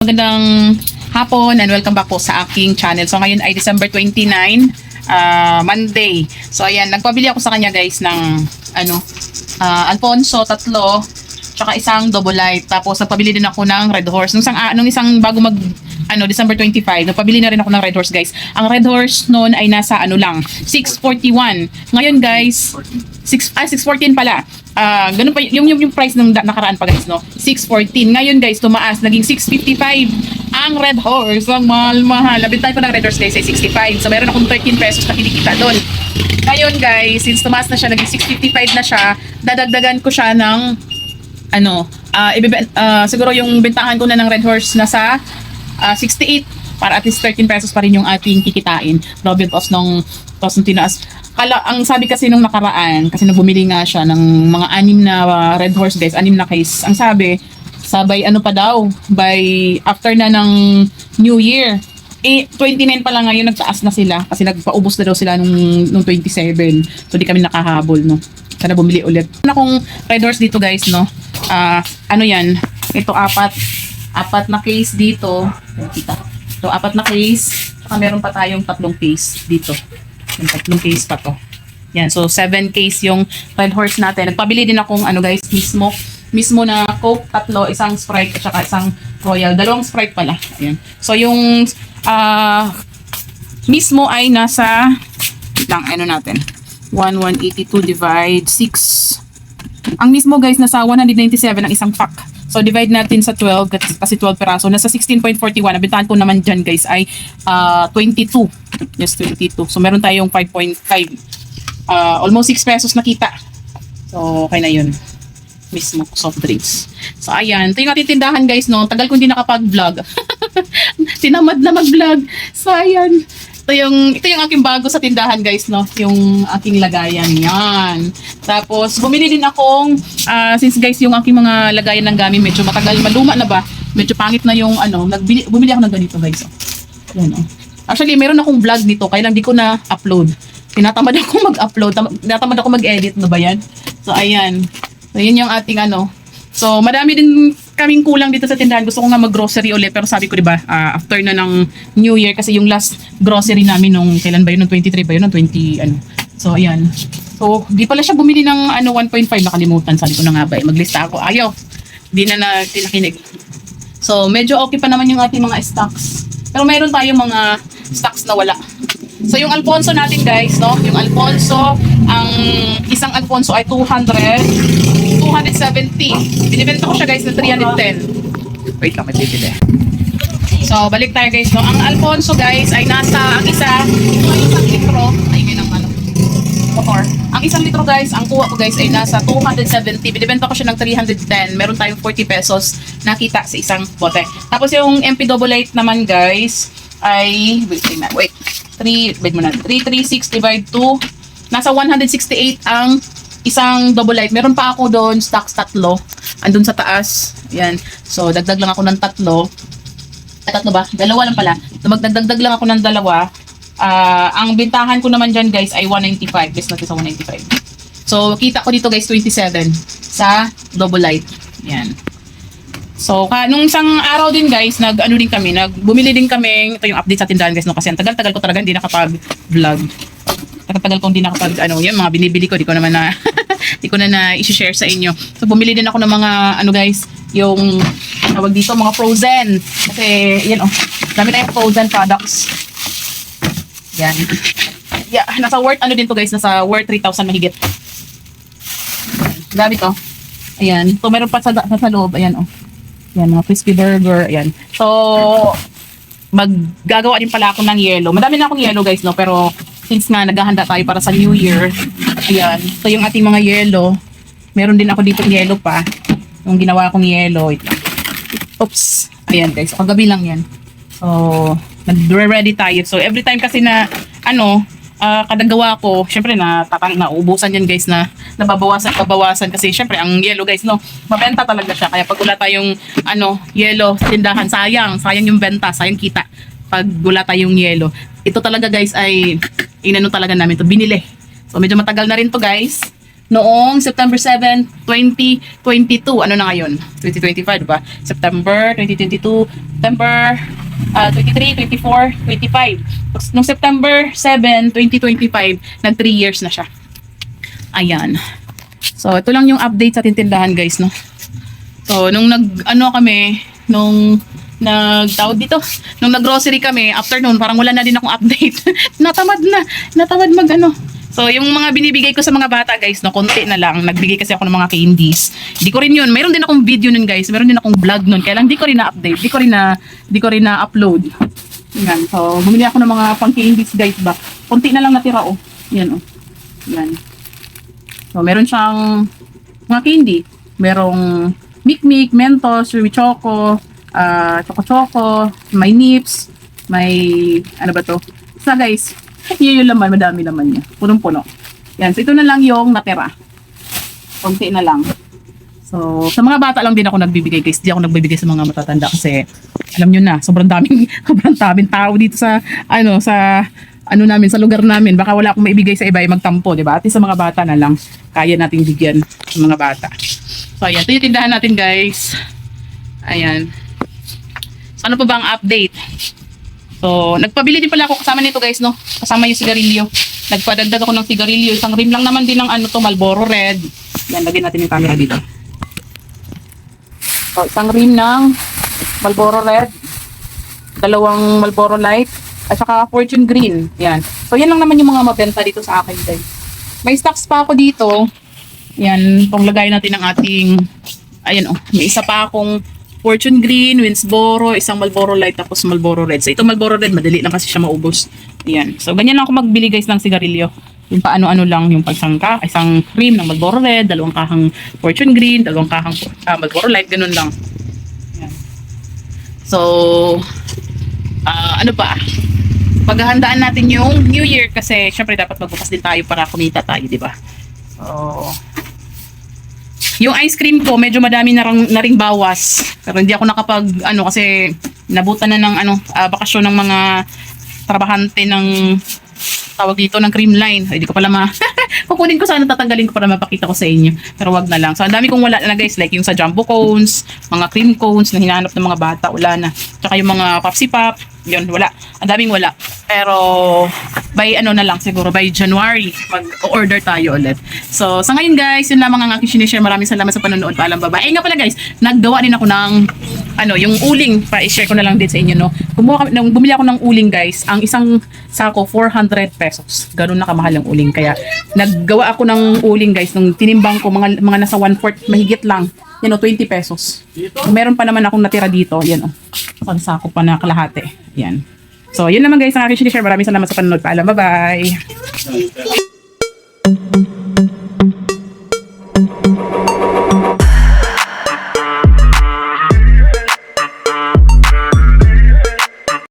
Magandang hapon and welcome back po sa aking channel. So ngayon ay December 29, Monday. So ayan, nagpabili ako sa kanya guys ng Alfonso, tatlo, tsaka isang double light. Tapos nagpabili din ako ng Red Horse. Nung isang bago December 25, nagpabili na rin ako ng Red Horse guys. Ang Red Horse noon ay nasa lang, 641. Ngayon guys, 614 pala. Ganun pa yung price ng nakaraan pa guys, no? 614. Ngayon guys, tumaas, naging 655 ang Red Horse. Ang mahal. Labit tayo pa ng Red Horse guys ay 65. So meron akong 13 pesos na kinikita doon. Ngayon guys, since tumaas na siya, naging 655 na siya, dadagdagan ko siya ng siguro yung bentahan ko na ng Red Horse nasa 68 para at least 13 pesos pa rin yung ating kikitain. Grabe tos ng tinaas. Ang sabi kasi nung nakaraan, kasi nagbumili nga siya ng mga 6 na Red Horse guys, 6 na case. Ang sabi, sabay pa daw, by after na ng New Year. 29 pa lang ngayon, nagtaas na sila kasi nagpaubos na daw sila nung 27. So di kami nakahabol, no. Sana bumili ulit. Una kong Red Horse dito guys, no. Yan? Ito apat na case dito. Kita. So 4 na case. Saka meron pa tayong 3 case dito. Yung 3 case pa to. Yan, so 7 case yung Red Horse natin. Nagpabili din akong guys, mismo na Coke, 3, isang Sprite at saka isang Royal. 2 Sprite pala. Ayan. So yung mismo ay nasa natin. 1182 divide 6. Ang mismo guys nasa 197 ang isang pack. So divide natin sa 12 kasi 12 peraso. Nasa 16.41. Nabentahan ko naman dyan guys ay 22. Yes, 22. So meron tayong 5.5. Almost 6 pesos nakita. So okay na yun. Mismo soft drinks. So ayan. Ito yung ating tindahan guys, no. Tagal kong hindi nakapag-vlog. Tinamad na mag-vlog. So ayan. Ito yung aking bago sa tindahan guys, no. Yung aking lagayan. Yan. Tapos bumili din akong since guys yung aking mga lagayan ng gamit medyo matagal, maluma na ba? Medyo pangit na yung bumili ako ng ganito guys. Yan, oh. Actually, meron akong vlog nito kaya lang di ko na upload. Tinatamad ako mag-upload, tinatamad ako mag-edit, no ba yan? So ayan. So yun yung ating So madami din kaming kulang dito sa tindahan. Gusto ko nga mag-grocery ulit pero sabi ko 'di ba, after na ng New Year kasi yung last grocery namin nung kailan ba yun, nung 23 ba yun, nung 20 So ayan. So di pala siya bumili ng 1.5, nakalimutan. Sabi ko na nga ba, maglista ako. Ayaw. Di na tinakinig. So medyo okay pa naman yung ating mga stocks. Pero mayroon tayong mga stocks na wala. So yung Alfonso natin guys, no? Yung Alfonso, ang isang Alfonso ay 270. Binibenta ko siya guys na 310. Wait lang, may bibili. So balik tayo guys, no? Ang Alfonso guys ay nasa ang isang litro. Ay, may ng motor. Ang 1 litro guys, ang kuha ko guys ay nasa 270. Binibenta ko siya ng 310. Meron tayong 40 pesos nakita sa isang bote. Tapos yung MP double light naman guys ay wait. 336 divide 2. Nasa 168 ang isang double light. Meron pa ako doon stocks 3. Andun sa taas. Yan. So dagdag lang ako ng 3. Tatlo ba? 2 lang pala. So magdagdag lang ako ng 2. Ang bintahan ko naman dyan guys ay 195. Best natin sa 195. So kita ko dito guys 27 sa double light. Yan. So nung isang araw din guys, bumili din kami. Ito yung update sa tindahan guys, no, kasi ang tagal-tagal ko talaga hindi nakapag-vlog. Tagal ko hindi nakapag yung mga binibili ko, di ko naman di ko na i-share sa inyo. So bumili din ako ng mga guys, yung tawag dito mga frozen. Kasi yan dami tayong frozen products. Yan. Yeah, nasa worth din to guys, nasa worth 3,000 mahigit. Grabe to. Ayan. So meron pa sa loob, ayan Yan, mga crispy burger, ayan. So maggagawa din pala ako ng yellow. Madami na akong yellow guys, no, pero since nga naghahanda tayo para sa New Year, ayan. So yung ating mga yellow, meron din ako dito yellow pa. Yung ginawa kong yellow. Oops. Ayan guys, kagabi lang yan. So nag-ready tayo. So every time kasi na kada gawa ko, syempre nauubusan yan guys, na nababawasan kasi syempre ang yellow guys, no, mabenta talaga siya. Kaya pag wala tayong yellow tindahan, sayang yung benta, sayang kita pag wala tayong yellow. Ito talaga guys ay talaga namin to binili. So medyo matagal na rin to guys. noong September 7, 2022. Ano na ngayon? 2025, diba? September 2022, September 23, 24, 25. Noong September 7, 2025, nag 3 years na siya. Ayan. So, ito lang yung update sa tindahan, guys, no? So, nung nagtawag dito, nung nag-grocery kami, afternoon, parang wala na din akong update. natamad So, yung mga binibigay ko sa mga bata, guys, no, konti na lang. Nagbigay kasi ako ng mga candies. Hindi ko rin yun. Meron din akong video nun, guys. Meron din akong vlog nun. Kaya lang, di ko rin na-update. Di ko rin na-upload. Yan. So, bumili ako ng mga pang-candies, guys, ba. Konti na lang natira, oh. Yan, oh. Yan. So, meron siyang mga candy. Merong Mikmik, Mentos, Chewy Choco, Choco Choco, may Nips, may, ano ba to? Isa, guys. Yun yung laman, madami laman niya. Punong-puno. Yan, so ito na lang yung natira. Konti na lang. So, sa mga bata lang din ako nagbibigay, guys. Di ako nagbibigay sa mga matatanda kasi alam nyo na, sobrang daming tao dito sa namin, sa lugar namin. Baka wala akong maibigay sa iba, magtampo, di ba? At sa mga bata na lang, kaya nating bigyan sa mga bata. So, ayan. Ito yung tindahan natin, guys. Ayan. So, ano pa ba ang update? So, nagpabili din pala ako kasama nito, guys, no? Kasama yung sigarilyo. Nagpadagdag ako ng sigarilyo. Isang rim lang naman din ng Marlboro Red. Yan, lagyan natin yung camera dito. So, isang rim ng Marlboro Red. 2 Marlboro Light. At saka Fortune Green. Yan. So, yan lang naman yung mga mabenta dito sa akin, guys. May stocks pa ako dito. Yan, itong lagay natin ng ating, ayan, oh. May isa pa akong Fortune Green, Winsboro, isang Marlboro Light, tapos Marlboro Red. So, ito Marlboro Red, madali lang kasi siya maubos. Ayan. So, ganyan lang ako magbili, guys, ng sigarilyo. Yung paano-ano lang, yung pagsangka, isang cream ng Marlboro Red, 2 kahang Fortune Green, 2 kahang Marlboro Light, ganun lang. Ayan. So, ano pa? Paghahandaan natin yung New Year kasi syempre dapat magbukas din tayo para kumita tayo, di ba? So, yung ice cream ko, medyo madami na ring bawas. Pero hindi ako kasi nabutan na ng bakasyon ng mga trabahante ng tawag dito ng cream line. Hindi ko pala kukunin ko sana, tatanggalin ko para mapakita ko sa inyo. Pero wag na lang. So, ang dami kong wala na, guys. Like yung sa jumbo cones, mga cream cones na hinahanap ng mga bata, wala na. Tsaka yung mga popsi pop, yun, wala. Ang daming wala. Pero, by siguro by January, mag-order tayo ulit. So, sa ngayon, guys, yun lamang ang aking sinishare. Maraming salamat sa panonood. Paalam, bye-bye. Nga pala, guys, naggawa din ako ng, yung uling. Pa-share ko na lang din sa inyo, no? Bumili ako ng uling, guys. Ang isang sako, 400 pesos. Ganun na kamahal ang uling. Kaya, naggawa ako ng uling, guys. Nung tinimbang ko, mga nasa 1/4, mahigit lang. Yan, 20 pesos. Meron pa naman akong natira dito. Yan, isang sako pa na kalahati. Yan. So, yun naman, guys, ang aking sinishare. Maraming salamat sa panonood. Paalam, bye-bye.